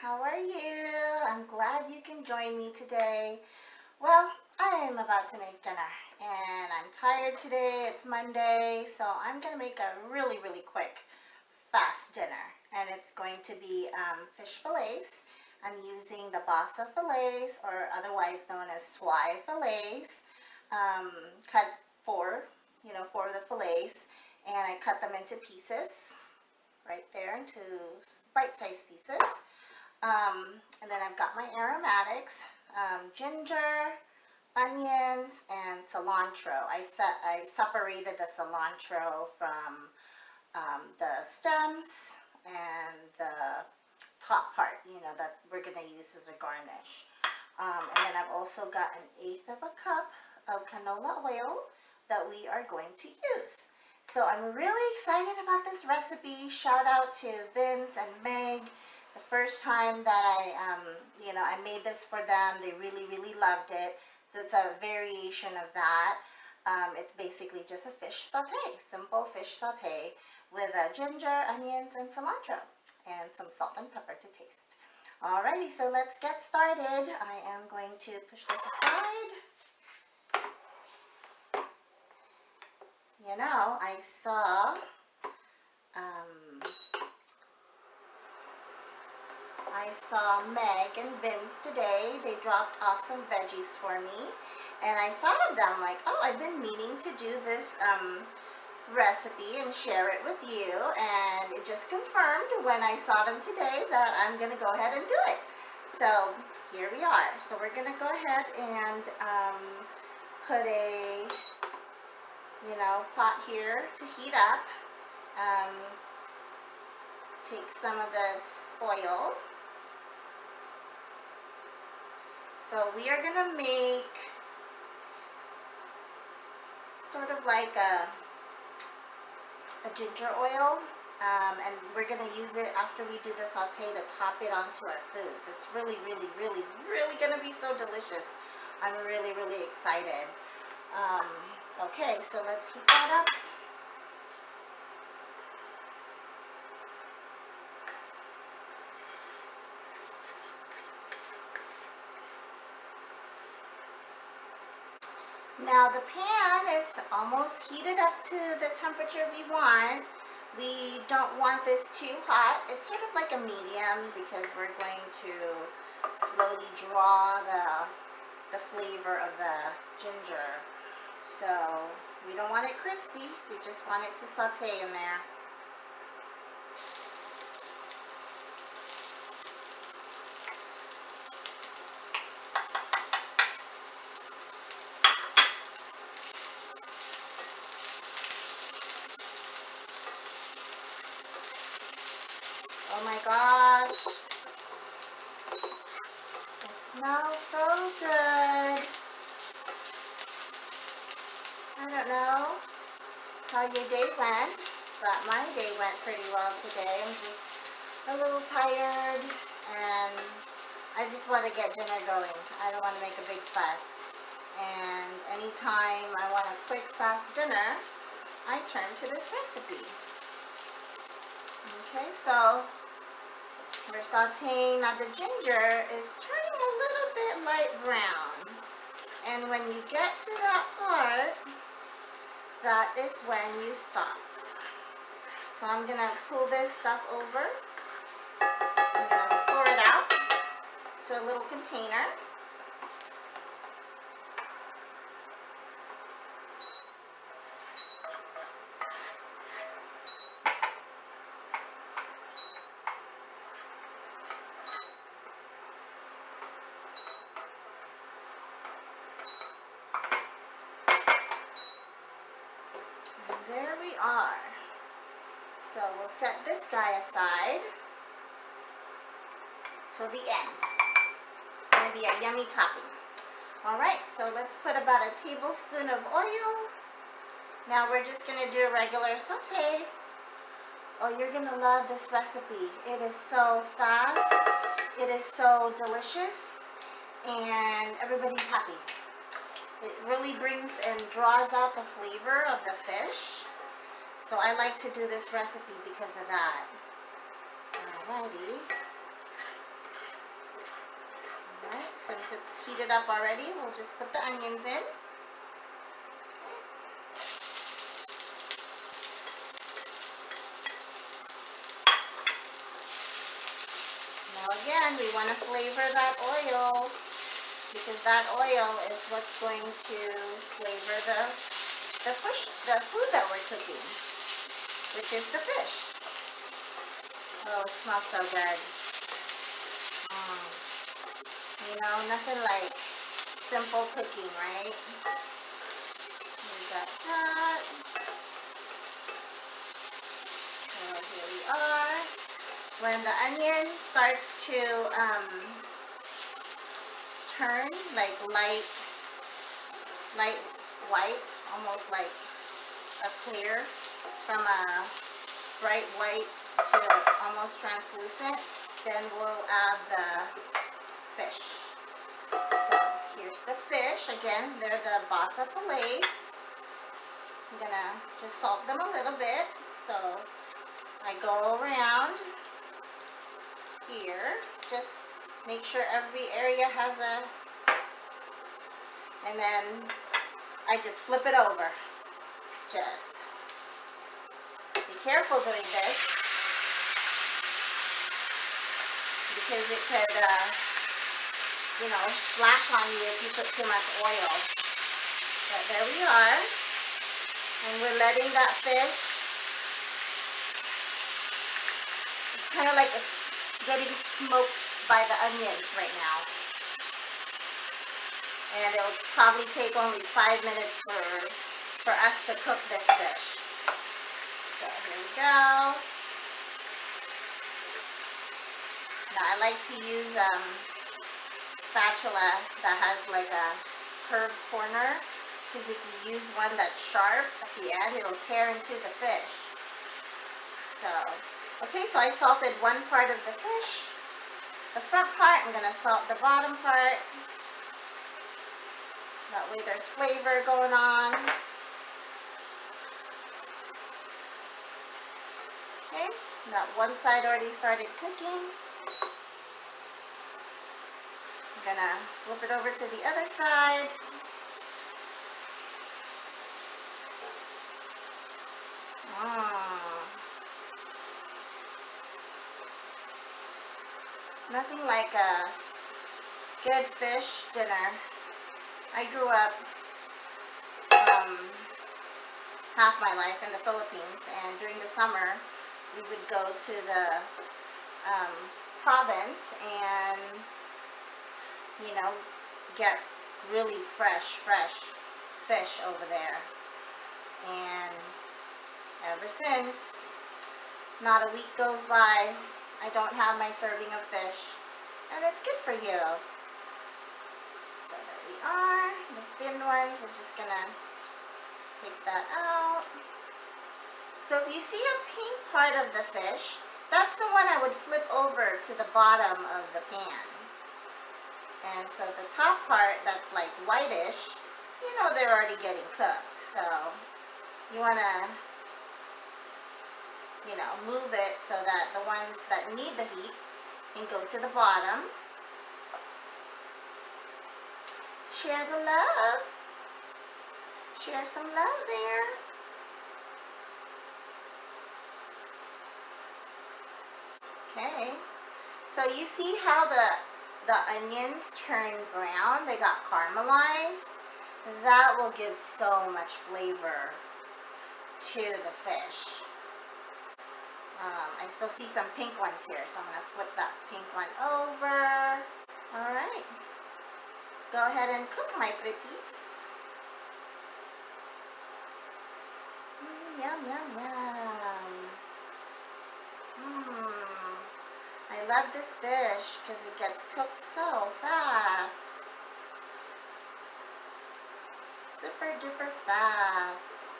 How are you? I'm glad you can join me today. Well, I am about to make dinner and I'm tired today. It's Monday, so I'm going to make a really quick, fast dinner. And it's going to be fish fillets. I'm using the bassa fillets, or otherwise known as swai fillets. Cut four of the fillets, and I cut them into pieces right there, into bite-sized pieces. And then I've got my aromatics, ginger, onions, and cilantro. I separated the cilantro from the stems and the top part, that we're going to use as a garnish. And then I've also got 1/8 of a cup of canola oil that we are going to use. So I'm really excited about this recipe. Shout out to Vince and Meg. The first time that I made this for them, they really loved it. So it's a variation of that. It's basically just a fish saute, simple fish saute with ginger, onions, and cilantro, and some salt and pepper to taste. Alrighty, so let's get started. I am going to push this aside. I saw Meg and Vince today. They dropped off some veggies for me, and I thought of them like, oh, I've been meaning to do this recipe and share it with you, and it just confirmed when I saw them today that I'm gonna go ahead and do it. So here we are. So we're gonna go ahead and put a pot here to heat up. Take some of this oil. So we are gonna make sort of like a ginger oil, and we're gonna use it after we do the saute to top it onto our foods. It's really gonna be so delicious. I'm really excited. Okay, so let's heat that up. Now the pan is almost heated up to the temperature we want. We don't want this too hot. It's sort of like a medium, because we're going to slowly draw the flavor of the ginger. So we don't want it crispy. We just want it to saute in there. Oh my gosh, it smells so good. I don't know how your day went, but my day went pretty well today. I'm just a little tired, and I just want to get dinner going. I don't want to make a big fuss. And anytime I want a quick, fast dinner, I turn to this recipe. Okay, so we're sauteing. Now the ginger is turning a little bit light brown, and when you get to that part, that is when you stop. So I'm gonna pull this stuff over. I'm gonna pour it out to a little container. There we are. So we'll set this guy aside till the end. It's going to be a yummy topping. Alright, so let's put about 1 tablespoon of oil. Now we're just going to do a regular saute. Oh, you're going to love this recipe. It is so fast. It is so delicious. And everybody's happy. It really brings and draws out the flavor of the fish. So I like to do this recipe because of that. Alrighty. since it's heated up already, we'll just put the onions in. Now again, we want to flavor that oil because that oil is what's going to flavor the food that we're cooking, which is the fish. Oh, it smells so good. You know, nothing like simple cooking, right? We got that. So here we are. When the onion starts to turn like light white, almost like a clear, from a bright white to almost translucent, then we'll add the fish. So here's the fish. Again, they're the basa fillets. I'm gonna just salt them a little bit. So I go around here, just make sure every area has and then I just flip it over. Just be careful doing this because it could, you know, splash on you if you put too much oil. But there we are, and we're letting that fish, it's kind of like it's getting smoked by the onions right now. And it'll probably take only 5 minutes for us to cook this dish. So here we go. Now I like to use spatula that has like a curved corner, because if you use one that's sharp at the end, it'll tear into the fish. So, okay, so I salted one part of the fish. The front part, I'm going to salt the bottom part. That way there's flavor going on. Okay, that one side already started cooking. I'm gonna flip it over to the other side. Nothing like a good fish dinner. I grew up half my life in the Philippines, and during the summer we would go to the province and, you know, get really fresh fish over there. And ever since, not a week goes by I don't have my serving of fish, and it's good for you. So there we are, the thin ones, we're just gonna take that out. So if you see a pink part of the fish, that's the one I would flip over to the bottom of the pan. And so the top part that's like whitish, you know they're already getting cooked. So you wanna, you know, move it so that the ones that need the heat can go to the bottom. Share the love. Share some love there. Okay, so you see how the onions turn brown? They got caramelized. That will give so much flavor to the fish. I still see some pink ones here, so I'm going to flip that pink one over. Alright, go ahead and cook, my pretties. Yum, yum, yum. I love this dish because it gets cooked so fast. Super duper fast.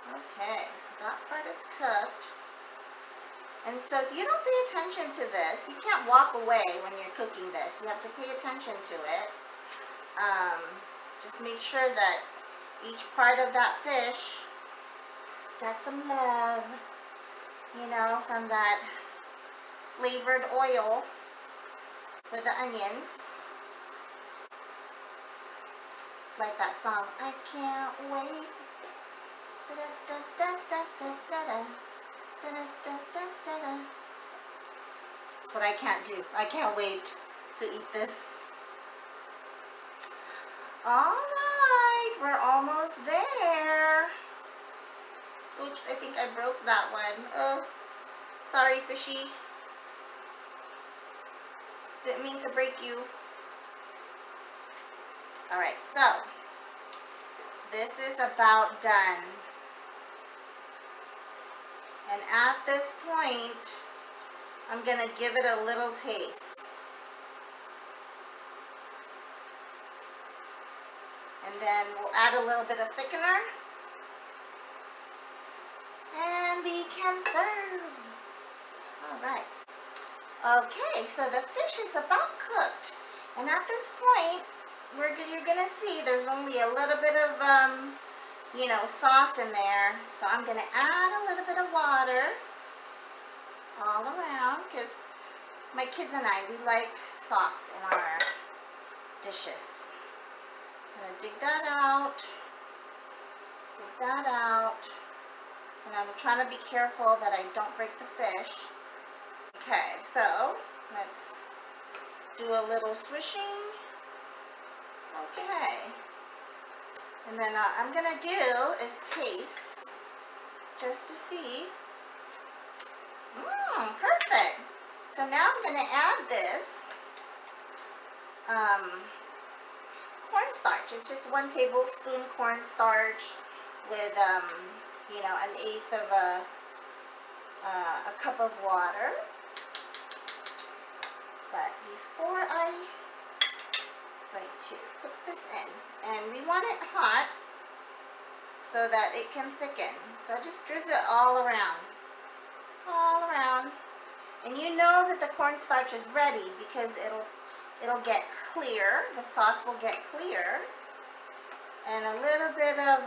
Okay, so that part is cooked. And so if you don't pay attention to this, you can't walk away when you're cooking this. You have to pay attention to it. Just make sure that each part of that fish got some love, you know, from that flavored oil. with the onions. It's like that song, I can't wait. That's what I can't do. I can't wait to eat this. Alright, we're almost there. Oops, I think I broke that one. Oh, sorry, fishy. Didn't mean to break you. Alright, so this is about done. And at this point, I'm going to give it a little taste. And then we'll add a little bit of thickener. And we can serve. Alright. Okay, so the fish is about cooked. And at this point, you're going to see there's only a little bit of, sauce in there. So I'm going to add a little bit of water all around because my kids and I, we like sauce in our dishes. I'm going to dig that out. And I'm trying to be careful that I don't break the fish. Okay, so let's do a little swishing. Okay. And then I'm going to do is taste just to see. Perfect. So now I'm going to add this cornstarch. It's just 1 tablespoon cornstarch with, an eighth of a cup of water. But before I'm going to put this in, and we want it hot so that it can thicken. So I just drizzle it all around. And you know that the cornstarch is ready because it'll get clear. The sauce will get clear. And a little bit of,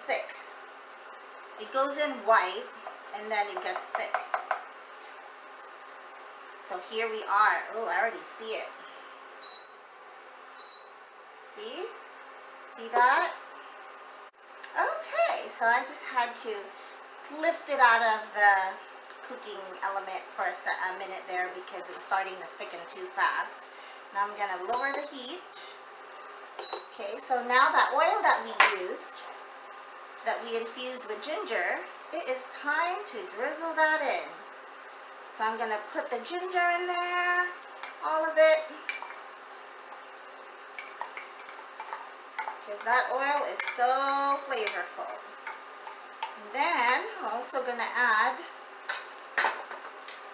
thick. It goes in white and then it gets thick. So here we are. Oh, I already see it. See? See that? Okay, so I just had to lift it out of the cooking element for a minute there because it was starting to thicken too fast. Now I'm going to lower the heat. Okay, so now that oil that we used, that we infused with ginger, it is time to drizzle that in. So I'm going to put the ginger in there, all of it, because that oil is so flavorful. And then I'm also going to add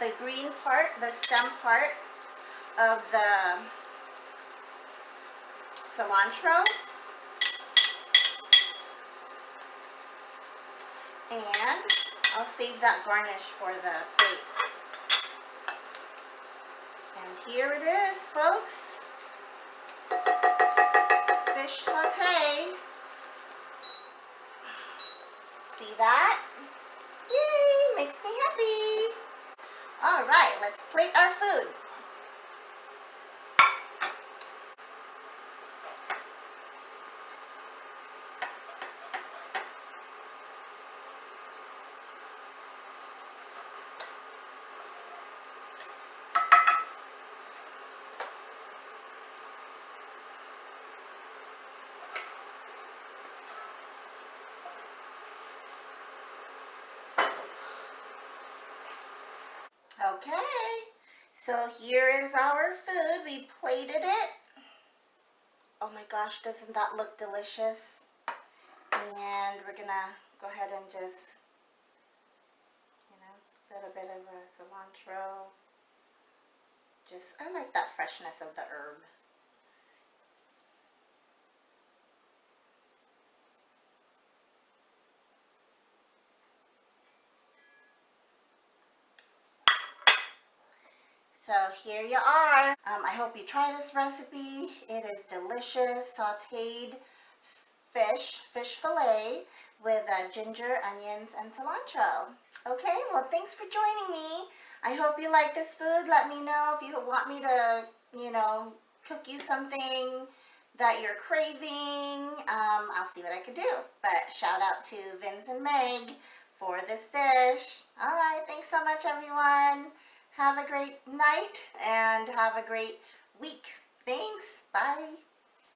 the green part, the stem part of the cilantro. And I'll save that garnish for the plate. And here it is, folks. Fish saute. See that? Yay, makes me happy. All right, let's plate our food. Okay, so here is our food. We plated it. Oh my gosh, doesn't that look delicious? And we're gonna go ahead and just, a little bit of cilantro. I like that freshness of the herb. So here you are. I hope you try this recipe. It is delicious sauteed fish fillet with ginger, onions, and cilantro. Okay, well, thanks for joining me. I hope you like this food. Let me know if you want me to, cook you something that you're craving. I'll see what I can do. But shout out to Vince and Meg for this dish. All right, thanks so much, everyone. Have a great night and have a great week. Thanks. Bye.